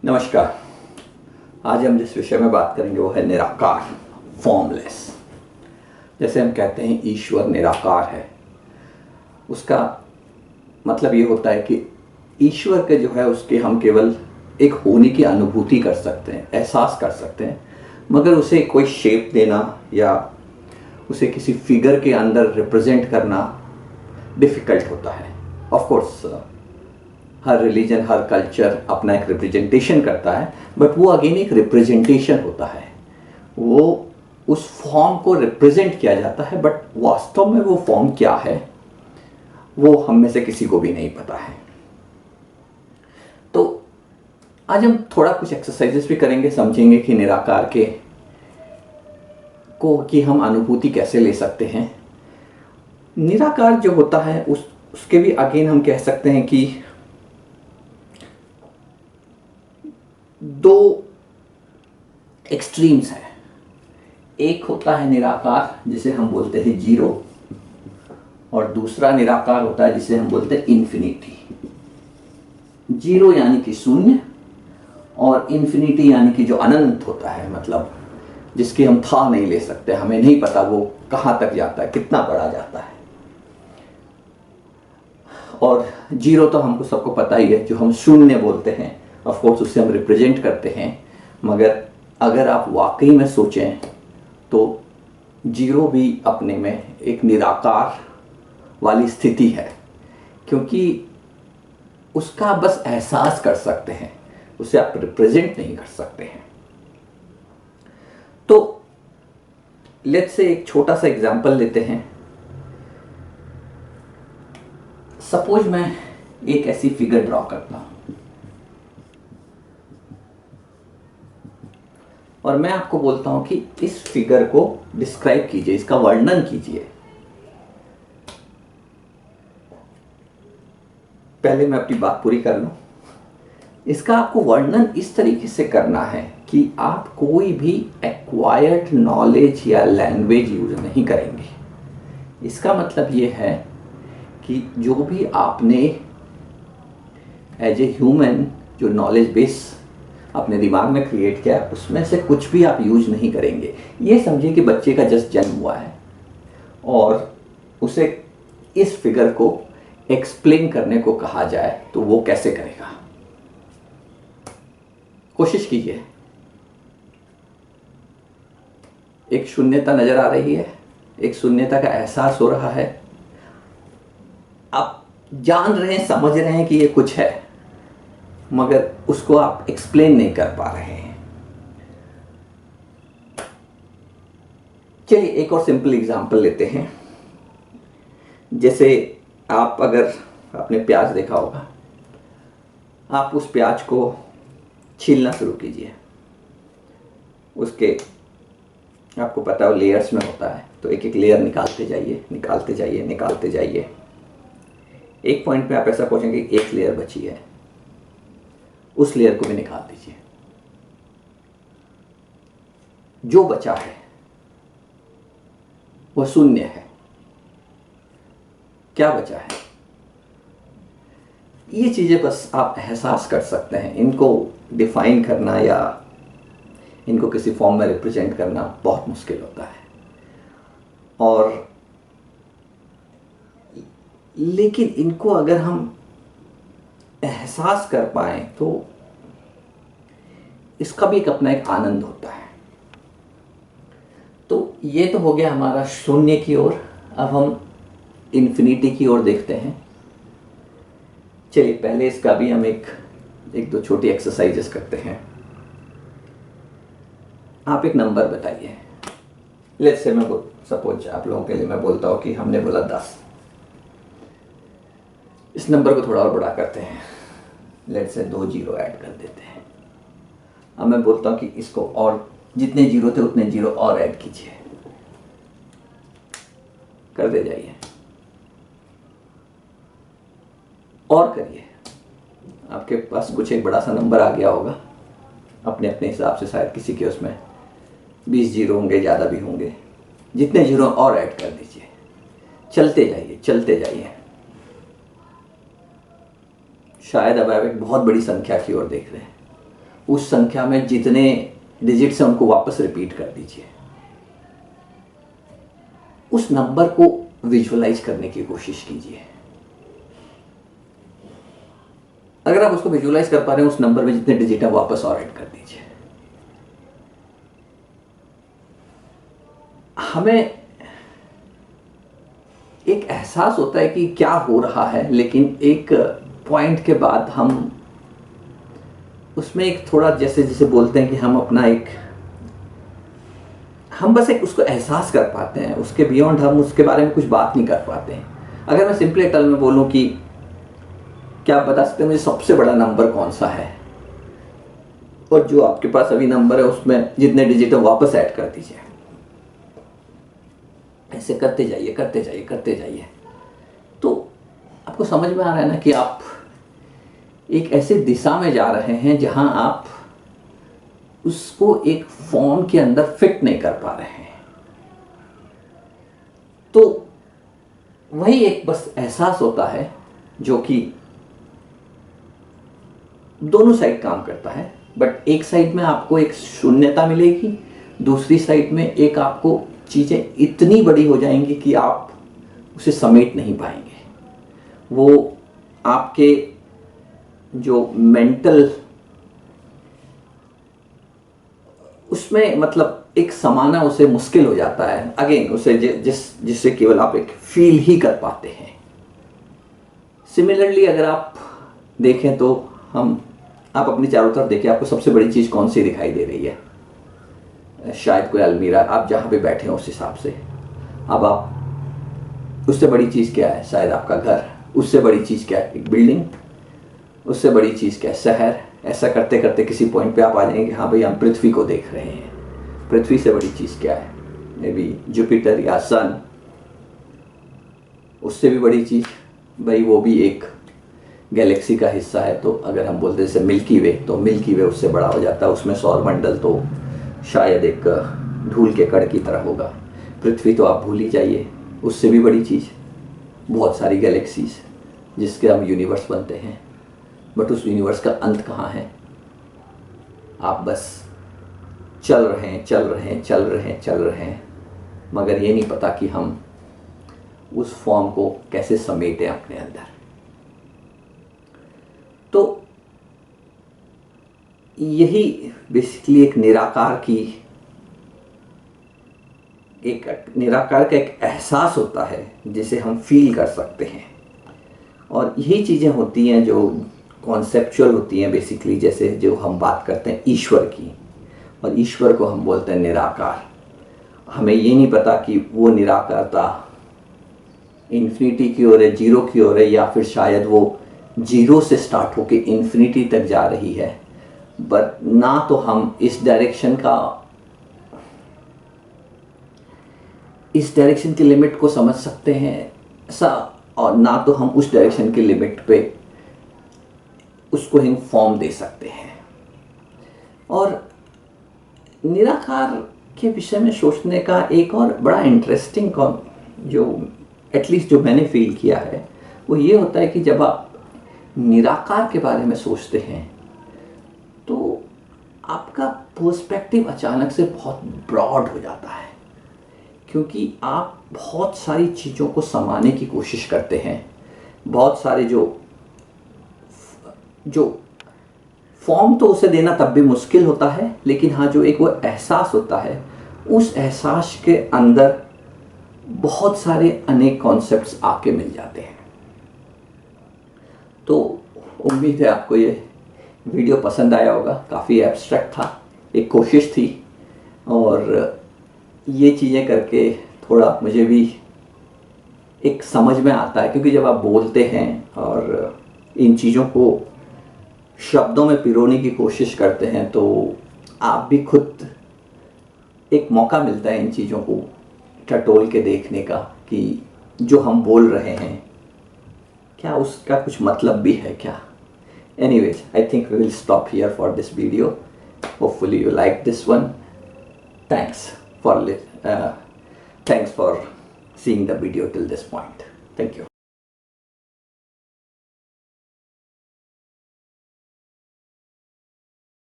नमस्कार। आज हम जिस विषय में बात करेंगे वो है निराकार, फॉर्मलेस। जैसे हम कहते हैं ईश्वर निराकार है, उसका मतलब ये होता है कि ईश्वर के जो है उसके हम केवल एक होने की अनुभूति कर सकते हैं, एहसास कर सकते हैं, मगर उसे कोई शेप देना या उसे किसी फिगर के अंदर रिप्रेजेंट करना डिफ़िकल्ट होता है। Of course her religion, her culture अपना एक रिप्रेजेंटेशन करता है, बट वो अगेन एक रिप्रेजेंटेशन होता है। वो उस फॉर्म को रिप्रेजेंट किया जाता है, बट वास्तव में वो फॉर्म क्या है वो हम में से किसी को भी नहीं पता है। तो आज हम थोड़ा कुछ एक्सरसाइजेस भी करेंगे, समझेंगे कि निराकार की हम अनुभूति कैसे ले सकते हैं। निराकार जो होता है उसके भी अगेन हम कह सकते हैं कि दो एक्सट्रीम्स हैं। एक होता है निराकार जिसे हम बोलते हैं जीरो, और दूसरा निराकार होता है जिसे हम बोलते हैं इन्फिनिटी। जीरो यानी कि शून्य, और इन्फिनिटी यानी कि जो अनंत होता है, मतलब जिसकी हम था नहीं ले सकते, हमें नहीं पता वो कहाँ तक जाता है, कितना बड़ा जाता है। और जीरो तो हमको सबको पता ही है, जो हम शून्य बोलते हैं, ऑफ कोर्स उससे हम रिप्रेजेंट करते हैं। मगर अगर आप वाकई में सोचें तो जीरो भी अपने में एक निराकार वाली स्थिति है, क्योंकि उसका आप बस एहसास कर सकते हैं, उसे आप रिप्रेजेंट नहीं कर सकते हैं। तो लेट्स से एक छोटा सा एग्जांपल लेते हैं। सपोज मैं एक ऐसी फिगर ड्रॉ करता हूं और मैं आपको बोलता हूं कि इस फिगर को डिस्क्राइब कीजिए, इसका वर्णन कीजिए। पहले मैं अपनी बात पूरी कर लूं। इसका आपको वर्णन इस तरीके से करना है कि आप कोई भी एक्वायर्ड नॉलेज या लैंग्वेज यूज नहीं करेंगे। इसका मतलब ये है कि जो भी आपने एज ए ह्यूमन जो नॉलेज बेस अपने दिमाग में क्रिएट किया है, उसमें से कुछ भी आप यूज नहीं करेंगे। ये समझिए कि बच्चे का जस्ट जन्म हुआ है और उसे इस फिगर को एक्सप्लेन करने को कहा जाए तो वो कैसे करेगा। कोशिश कीजिए। एक शून्यता नजर आ रही है, एक शून्यता का एहसास हो रहा है। आप जान रहे हैं, समझ रहे हैं कि ये कुछ है, मगर उसको आप एक्सप्लेन नहीं कर पा रहे हैं। चलिए एक और सिंपल एग्जांपल लेते हैं। जैसे आप अगर आपने प्याज देखा होगा, आप उस प्याज को छीलना शुरू कीजिए। उसके आपको पता है लेयर्स में होता है, तो एक एक लेयर निकालते जाइए, निकालते जाइए, निकालते जाइए। एक पॉइंट पे आप ऐसा पहुंचेंगे एक लेयर बची है, उस लेयर को भी निकाल दीजिए। जो बचा है वह शून्य है। क्या बचा है? ये चीजें बस आप एहसास कर सकते हैं। इनको डिफाइन करना या इनको किसी फॉर्म में रिप्रेजेंट करना बहुत मुश्किल होता है। और लेकिन इनको अगर हम एहसास कर पाए तो इसका भी एक अपना एक आनंद होता है। तो ये तो हो गया हमारा शून्य की ओर। अब हम इन्फिनिटी की ओर देखते हैं। चलिए पहले इसका भी हम एक दो छोटी एक्सरसाइजेस करते हैं। आप एक नंबर बताइए। लेट्स से मैं सपोज आप लोगों के लिए मैं बोलता हूँ कि हमने बोला 10। इस नंबर को थोड़ा और बड़ा करते हैं। लेट्स से 2 जीरो ऐड कर देते हैं। अब मैं बोलता हूँ कि इसको और जितने जीरो थे उतने जीरो और ऐड कीजिए, कर दे जाइए, और करिए। आपके पास कुछ एक बड़ा सा नंबर आ गया होगा अपने अपने हिसाब से। शायद किसी के उसमें 20 जीरो होंगे, ज़्यादा भी होंगे। जितने जीरो और ऐड कर दीजिए, चलते जाइए, चलते जाइए। शायद अब आप एक बहुत बड़ी संख्या की ओर देख रहे हैं। उस संख्या में जितने डिजिट्स हैं उनको वापस रिपीट कर दीजिए। उस नंबर को विजुअलाइज करने की कोशिश कीजिए। अगर आप उसको विजुअलाइज कर पा रहे हैं, उस नंबर में जितने डिजिट हैं वापस और ऐड कर दीजिए। हमें एक एहसास होता है कि क्या हो रहा है, लेकिन एक पॉइंट के बाद हम उसमें एक थोड़ा जैसे जिसे बोलते हैं कि हम बस एक उसको एहसास कर पाते हैं, उसके बियॉन्ड हम उसके बारे में कुछ बात नहीं कर पाते हैं। अगर मैं सिंपली टर्म में बोलूं कि क्या आप बता सकते हैं मुझे सबसे बड़ा नंबर कौन सा है, और जो आपके पास अभी नंबर है उसमें जितने डिजिट है वापस ऐड कर दीजिए। ऐसे करते जाइए करते जाइए करते जाइए, तो आपको समझ में आ रहा है ना कि आप एक ऐसे दिशा में जा रहे हैं जहां आप उसको एक फॉर्म के अंदर फिट नहीं कर पा रहे हैं। तो वही एक बस एहसास होता है जो कि दोनों साइड काम करता है। बट एक साइड में आपको एक शून्यता मिलेगी, दूसरी साइड में एक आपको चीज़ें इतनी बड़ी हो जाएंगी कि आप उसे समेट नहीं पाएंगे। वो आपके जो मेंटल उसमें मतलब एक समाना उसे मुश्किल हो जाता है। अगेन उसे जिससे केवल आप एक फील ही कर पाते हैं। सिमिलरली अगर आप देखें तो आप अपनी चारों तरफ देखिए, आपको सबसे बड़ी चीज़ कौन सी दिखाई दे रही है? शायद कोई अलमीरा, आप जहाँ पे बैठे हैं उस हिसाब से। अब आप उससे बड़ी चीज़ क्या है? शायद आपका घर। उससे बड़ी चीज़ क्या है? एक बिल्डिंग। उससे बड़ी चीज़ क्या है? शहर। ऐसा करते करते किसी पॉइंट पे आप आ जाएंगे, हाँ भाई हम पृथ्वी को देख रहे हैं। पृथ्वी से बड़ी चीज़ क्या है? मे बी जुपिटर या सन। उससे भी बड़ी चीज़, भाई वो भी एक गैलेक्सी का हिस्सा है। तो अगर हम बोलते जैसे मिल्की वे, तो मिल्की वे उससे बड़ा हो जाता है। उसमें सौरमंडल तो शायद एक धूल के कण की तरह होगा। पृथ्वी तो आप भूल ही जाइए, उससे भी बड़ी चीज़, बहुत सारी गैलेक्सीज जिसके हम यूनिवर्स बनते हैं। बट उस यूनिवर्स का अंत कहाँ है? आप बस चल रहे हैं चल रहे हैं चल रहे हैं चल रहे हैं, मगर ये नहीं पता कि हम उस फॉर्म को कैसे समेटें अपने अंदर। तो यही बेसिकली एक निराकार का एक एहसास होता है जिसे हम फील कर सकते हैं। और यही चीज़ें होती हैं जो कॉन्सेप्चुअल होती हैं बेसिकली, जैसे जो हम बात करते हैं ईश्वर की, और ईश्वर को हम बोलते हैं निराकार। हमें ये नहीं पता कि वो निराकारता इन्फिनिटी की ओर है, जीरो की ओर है, या फिर शायद वो जीरो से स्टार्ट होकर इन्फिनिटी तक जा रही है। बट ना तो हम इस डायरेक्शन की लिमिट को समझ सकते हैं ऐसा, और ना तो हम उस डायरेक्शन की लिमिट पे उसको हम फॉर्म दे सकते हैं। और निराकार के विषय में सोचने का एक और बड़ा इंटरेस्टिंग जो एटलीस्ट जो मैंने फील किया है वो ये होता है कि जब आप निराकार के बारे में सोचते हैं तो आपका पर्सपेक्टिव अचानक से बहुत ब्रॉड हो जाता है, क्योंकि आप बहुत सारी चीज़ों को समाने की कोशिश करते हैं। बहुत सारे जो फॉर्म तो उसे देना तब भी मुश्किल होता है, लेकिन हाँ जो एक वो एहसास होता है, उस एहसास के अंदर बहुत सारे अनेक कॉन्सेप्ट्स आके मिल जाते हैं। तो उम्मीद है आपको ये वीडियो पसंद आया होगा। काफ़ी एब्स्ट्रैक्ट था, एक कोशिश थी, और ये चीज़ें करके थोड़ा मुझे भी एक समझ में आता है, क्योंकि जब आप बोलते हैं और इन चीज़ों को शब्दों में पिरोने की कोशिश करते हैं तो आप भी खुद एक मौका मिलता है इन चीज़ों को टटोल के देखने का कि जो हम बोल रहे हैं क्या उसका कुछ मतलब भी है क्या। Anyways, I think we will stop here for this video. Hopefully you like this one. Thanks for seeing the video till this point. Thank you.